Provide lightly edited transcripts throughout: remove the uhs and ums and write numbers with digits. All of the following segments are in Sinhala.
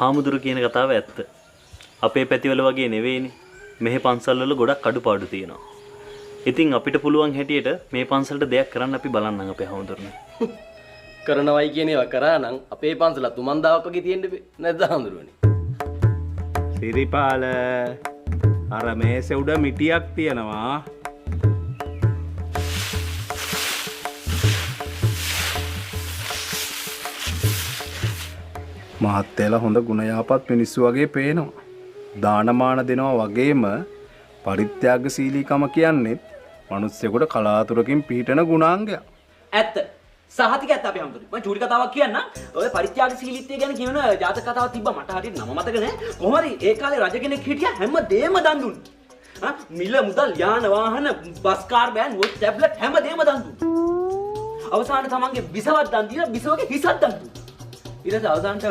හාමුදුරු කියන කතාව ඇත්ත. අපේ පැතිවල වගේ නෙවෙයිනේ. මෙහි පන්සල් වල ගොඩක් අඩුපාඩු තියෙනවා. ඉතින් අපිට පුළුවන් හැටියට මේ පන්සලට දෙයක් කරන්න අපි බලන්නම් අපේ හාමුදුරනේ. කරනවයි කියන ඒවා කරා නම් අපේ පන්සල තුමන්දාවක් වගේ තියෙන්න නැද්ද හාමුදුරුවනේ? සිරිපාල අර මේසෙ උඩ මිටියක් තියෙනවා. මහත්තයලා හොඳ ගුණ යහපත් මිනිස්සු වගේ පේනවා. දානමාන දෙනවා වගේම පරිත්‍යාගශීලීකම කියන්නේ මිනිස්සුෙකුට කලාතුරකින් පිහිටන ගුණාංගයක්. ඇත්ත. සහතික ඇත්ත අපේ හම්දුනේ. මම චූටි කතාවක් කියන්නම්. ඔය පරිත්‍යාගශීලීත්වය ගැන කියන ජාතක කතාවක් තිබ්බා මට හරියට නම මතක නැහැ. කොහොම හරි ඒ කාලේ රජ කෙනෙක් හිටියා හැමදේම දන් දුන්නේ. මිල මුදල් යාන වාහන බස් කාර් බෑන් වොච් ටැබ්ලට් හැමදේම දන් දුන්නා. අවසානයේ තමන්ගේ බිසවක් දන් දීලා බිසවගේ හිසක් දන් දුන්නා. ඊට පස්සේ අවසානට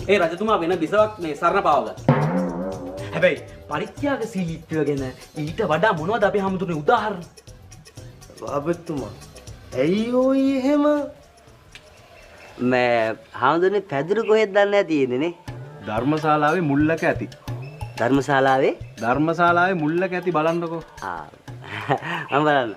ඒ රජතුමා වෙන බිසවක් මේ සරණ පාවගත්තා. හැබැයි පරිත්‍යාගශීලීත්වය ගැන ඊට වඩා මොනවද අපේ හම්දුනේ උදාහරණ? බාබතුමා ඇයි ඔය එහෙම මේ හාමුදුරනේ පැදුරු කොහෙද දන්නේ තියෙන්නේ නේ? ධර්මශාලාවේ මුල්ලක ඇති. ධර්මශාලාවේ මුල්ලක ඇති බලන්නකෝ. මම බලන්න.